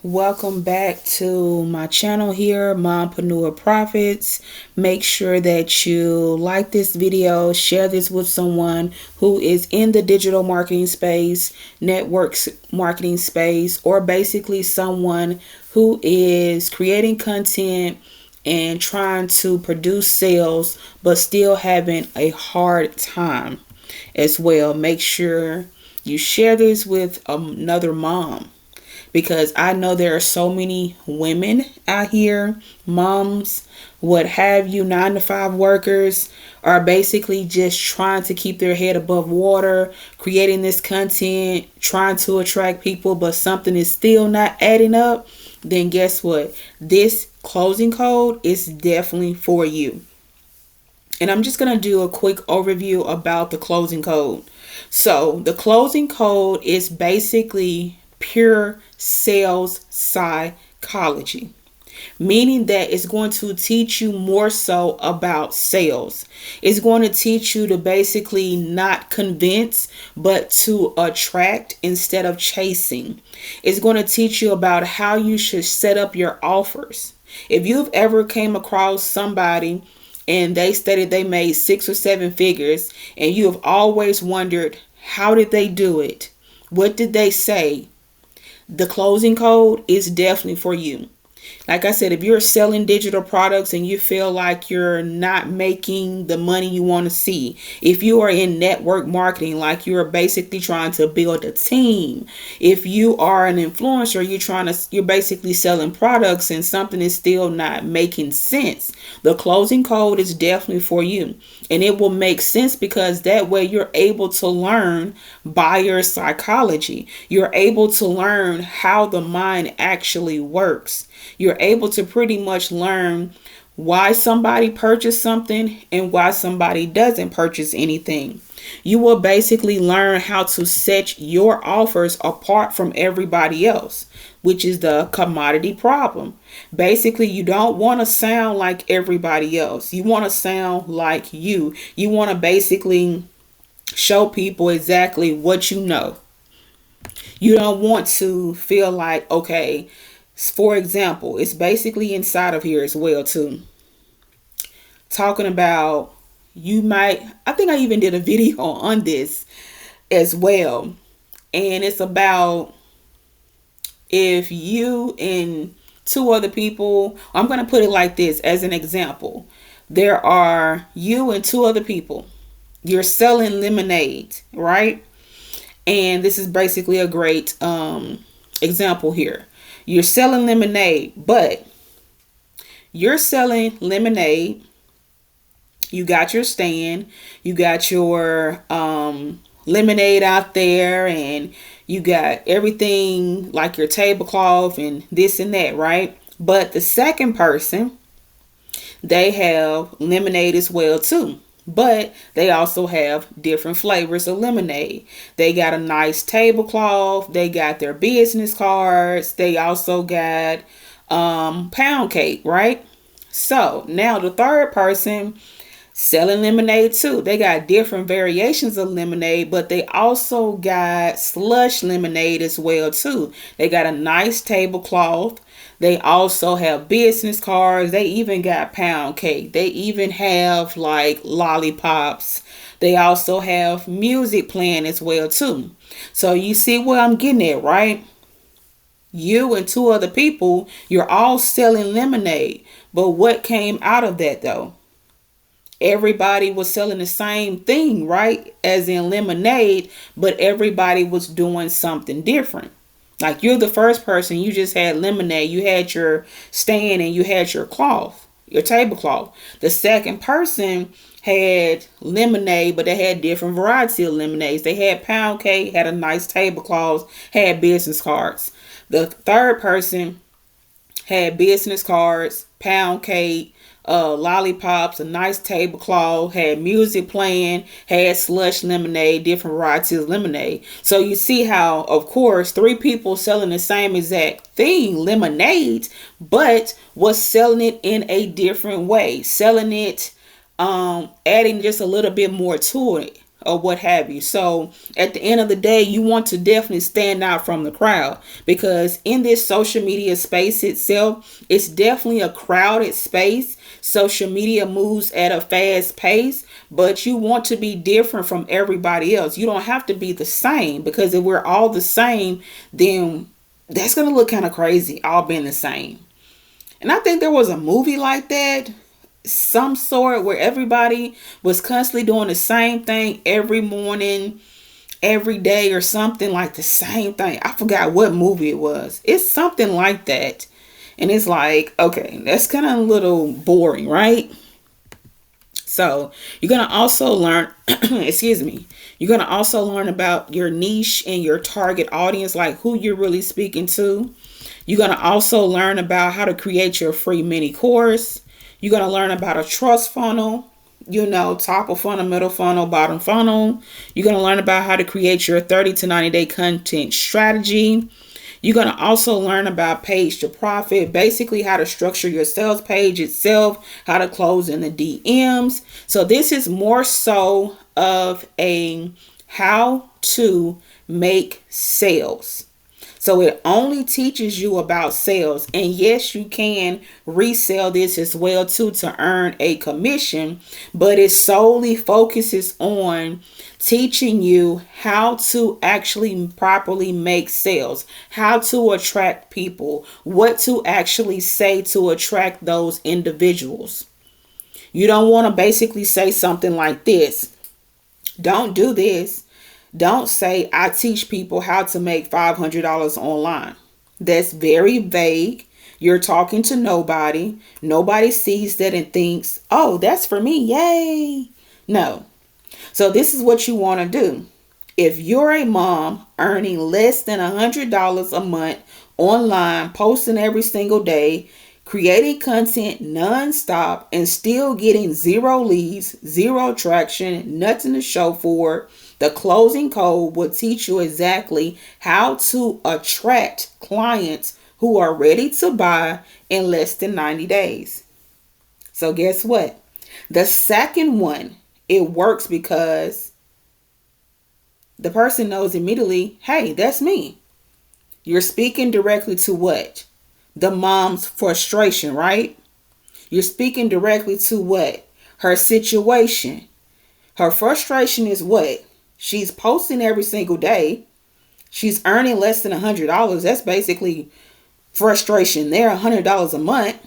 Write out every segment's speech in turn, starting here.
Welcome back to my channel here, Mompreneur Profits. Make sure that you like this video, share this with someone who is in the digital marketing space, networks marketing space, or basically someone who is creating content and trying to produce sales but still having a hard time as well. Make sure you share this with another mom, because I know there are so many women out here, moms, what have you, 9-to-5 workers, are basically just trying to keep their head above water, creating this content, trying to attract people, but something is still not adding up. Then guess what? This closing code is definitely for you. And I'm just going to do a quick overview about the closing code. So the closing code is basically pure sales psychology, meaning that it's going to teach you more so about sales. It's going to teach you to basically not convince, but to attract instead of chasing. It's going to teach you about how you should set up your offers. If you've ever came across somebody and they stated they made 6 or 7 figures, and you have always wondered, how did they do it? What did they say? The closing code is definitely for you. Like I said, if you're selling digital products and you feel like you're not making the money you want to see, if you are in network marketing, like you're basically trying to build a team, if you are an influencer, you're basically selling products and something is still not making sense, the closing code is definitely for you. And it will make sense because that way you're able to learn buyer psychology. You're able to learn how the mind actually works. You're able to pretty much learn why somebody purchased something and why somebody doesn't purchase anything. You will basically learn how to set your offers apart from everybody else, which is the commodity problem. Basically, you don't want to sound like everybody else. You want to sound like you. You want to basically show people exactly what you know. You don't want to feel like, okay, for example, it's basically inside of here as well too. Talking about, I think I even did a video on this as well. And it's about, if you and 2 other people, I'm going to put it like this as an example. There are you and 2 other people. You're selling lemonade, right? And this is basically a great example here. You're selling lemonade, but you're selling lemonade. You got your stand, you got your lemonade out there, and you got everything like your tablecloth and this and that, right? But the second person, they have lemonade as well too. But they also have different flavors of lemonade. They got a nice tablecloth. They got their business cards. They also got pound cake, right? So now the third person selling lemonade too. They got different variations of lemonade, but they also got slush lemonade as well too. They got a nice tablecloth. They also have business cards. They even got pound cake. They even have like lollipops. They also have music playing as well too. So you see where I'm getting at, right? You and 2 other people, you're all selling lemonade. But what came out of that though? Everybody was selling the same thing, right? As in lemonade, but everybody was doing something different. Like you're the first person, you just had lemonade, you had your stand and you had your cloth, your tablecloth. The second person had lemonade, but they had different variety of lemonades. They had pound cake, had a nice tablecloth, had business cards. The third person had business cards, pound cake, lollipops, a nice tablecloth, had music playing, had slush lemonade, different varieties of lemonade. So you see how, of course, 3 people selling the same exact thing, lemonade, but was selling it in a different way, selling it, adding just a little bit more to it. or what have you. So at the end of the day, you want to definitely stand out from the crowd, because in this social media space itself, it's definitely a crowded space. Social media moves at a fast pace, but you want to be different from everybody else. You don't have to be the same, because if we're all the same, then that's going to look kind of crazy, all being the same. And I think there was a movie like that, some sort, where everybody was constantly doing the same thing every morning, every day, or something like the same thing. I forgot what movie it was. It's something like that. And it's like, okay, that's kind of a little boring, right? So you're going to also learn, excuse me, you're going to also learn about your niche and your target audience, like who you're really speaking to. You're going to also learn about how to create your free mini course. You're going to learn about a trust funnel, top of funnel, middle funnel, bottom funnel. You're going to learn about how to create your 30 to 90 day content strategy. You're going to also learn about page to profit, basically how to structure your sales page itself, how to close in the DMs. So this is more so of a how to make sales. So it only teaches you about sales. And yes, you can resell this as well too to earn a commission, but it solely focuses on teaching you how to actually properly make sales, how to attract people, what to actually say to attract those individuals. You don't want to basically say something like this. Don't do this. Don't say, I teach people how to make $500 online. That's very vague. You're talking to nobody. Nobody sees that and thinks, oh, that's for me. Yay. No. So this is what you want to do. If you're a mom earning less than $100 a month online, posting every single day, creating content nonstop, and still getting zero leads, zero traction, nothing to show for it, the closing code will teach you exactly how to attract clients who are ready to buy in less than 90 days. So guess what? The second one, it works because the person knows immediately, hey, that's me. You're speaking directly to what? The mom's frustration, right? You're speaking directly to what? Her situation. Her frustration is what? She's posting every single day. She's earning less than $100. That's basically frustration there, $100 a month.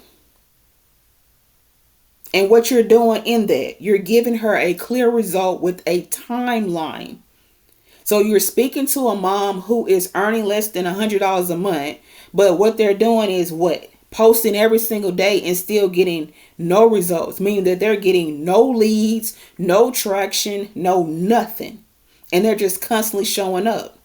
And what you're doing in that, you're giving her a clear result with a timeline. So you're speaking to a mom who is earning less than $100 a month, but what they're doing is what? Posting every single day and still getting no results, meaning that they're getting no leads, no traction, no nothing. And they're just constantly showing up.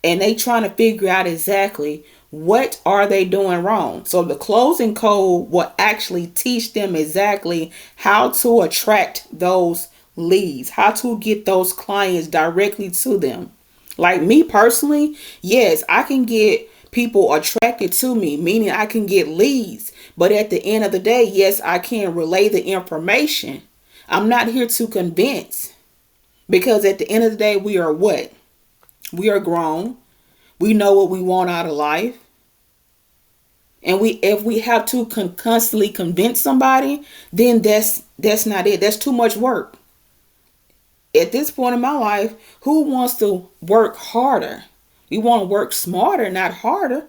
And they trying to figure out exactly what are they doing wrong. So the closing code will actually teach them exactly how to attract those leads, how to get those clients directly to them. Like me personally, yes, I can get people attracted to me, meaning I can get leads. But at the end of the day, yes, I can relay the information. I'm not here to convince, because at the end of the day, we are what? We are grown. We know what we want out of life. And if we have to constantly convince somebody, then that's not it. That's too much work. At this point in my life, who wants to work harder? We want to work smarter, not harder.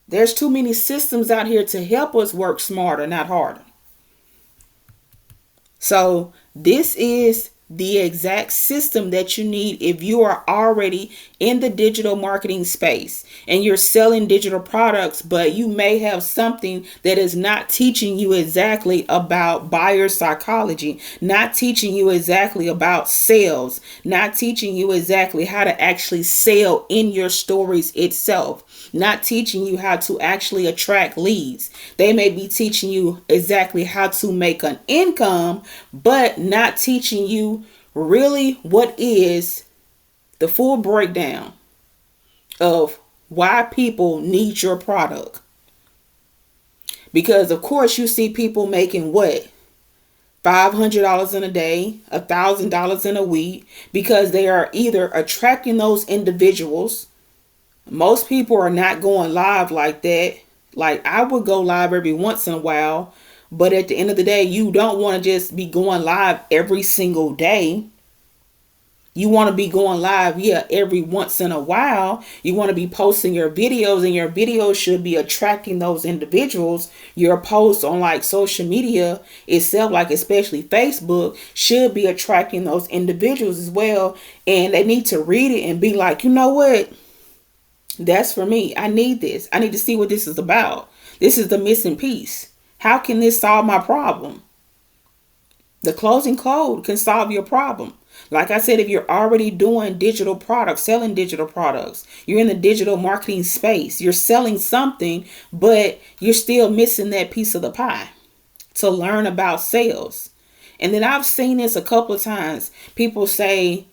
There's too many systems out here to help us work smarter, not harder. So this is the exact system that you need if you are already in the digital marketing space and you're selling digital products, but you may have something that is not teaching you exactly about buyer psychology, not teaching you exactly about sales, not teaching you exactly how to actually sell in your stories itself, not teaching you how to actually attract leads. They may be teaching you exactly how to make an income, but not teaching you really what is the full breakdown of why people need your product. Because of course you see people making what? $500 in a day, $1,000 in a week, because they are either attracting those individuals. Most people are not going live like that. Like, I would go live every once in a while, but at the end of the day, you don't want to just be going live every single day. You want to be going live, every once in a while. You want to be posting your videos, and your videos should be attracting those individuals. Your posts on like social media itself, like especially Facebook, should be attracting those individuals as well. And they need to read it and be like, you know what? That's for me. I need this. I need to see what this is about. This is the missing piece. How can this solve my problem? The closing code can solve your problem. Like I said, if you're already doing digital products, selling digital products, you're in the digital marketing space, you're selling something, but you're still missing that piece of the pie to learn about sales. And then I've seen this a couple of times. People say,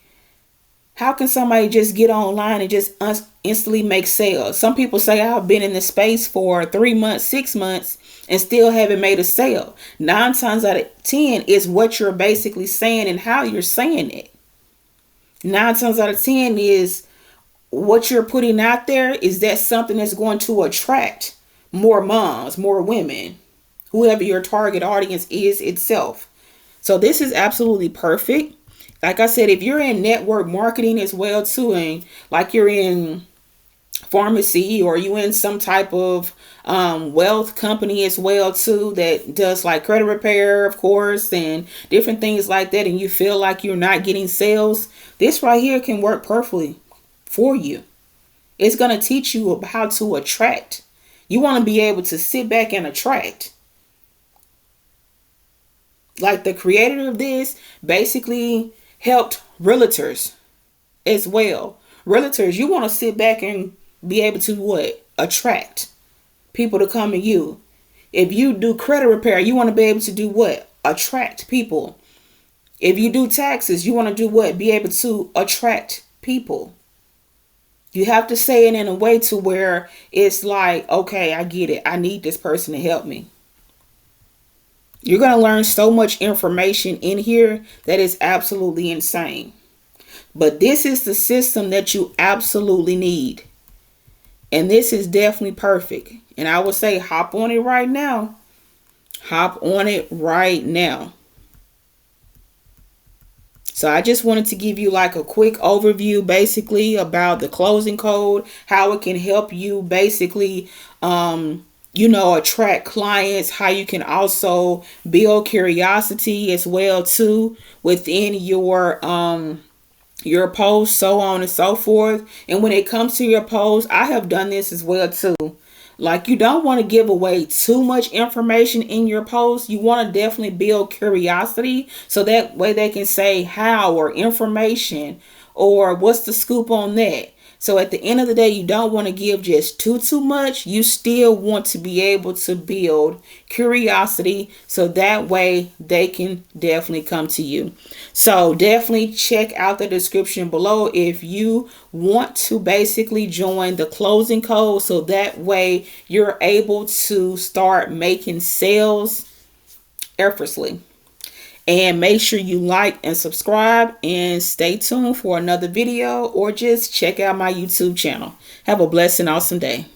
how can somebody just get online and just instantly make sales? Some people say, I've been in this space for 3 months, 6 months, and still haven't made a sale. 9 times out of 10 is what you're basically saying and how you're saying it. 9 times out of 10 is what you're putting out there. Is that something that's going to attract more moms, more women, whoever your target audience is itself? So this is absolutely perfect. Like I said, if you're in network marketing as well too, and like you're in pharmacy, or you in some type of wealth company as well too, that does like credit repair, of course, and different things like that, and you feel like you're not getting sales, this right here can work perfectly for you. It's going to teach you how to attract. You want to be able to sit back and attract. Like the creator of this basically helped realtors as well. Realtors, you want to sit back and be able to what? Attract people to come to you. If you do credit repair, you want to be able to do what? Attract people. If you do taxes, you want to do what? Be able to attract people. You have to say it in a way to where it's like, okay, I get it. I need this person to help me. You're going to learn so much information in here that is absolutely insane. But this is the system that you absolutely need. And this is definitely perfect. And I would say hop on it right now. Hop on it right now. So I just wanted to give you like a quick overview basically about the closing code, how it can help you basically attract clients, how you can also build curiosity as well too within your post, so on and so forth. And when it comes to your post, I have done this as well too. Like, you don't want to give away too much information in your post. You want to definitely build curiosity so that way they can say how or information or what's the scoop on that. So at the end of the day, you don't want to give just too much. You still want to be able to build curiosity so that way they can definitely come to you. So definitely check out the description below if you want to basically join the closing code, so that way you're able to start making sales effortlessly. And make sure you like and subscribe, and stay tuned for another video, or just check out my YouTube channel. Have a blessed and awesome day.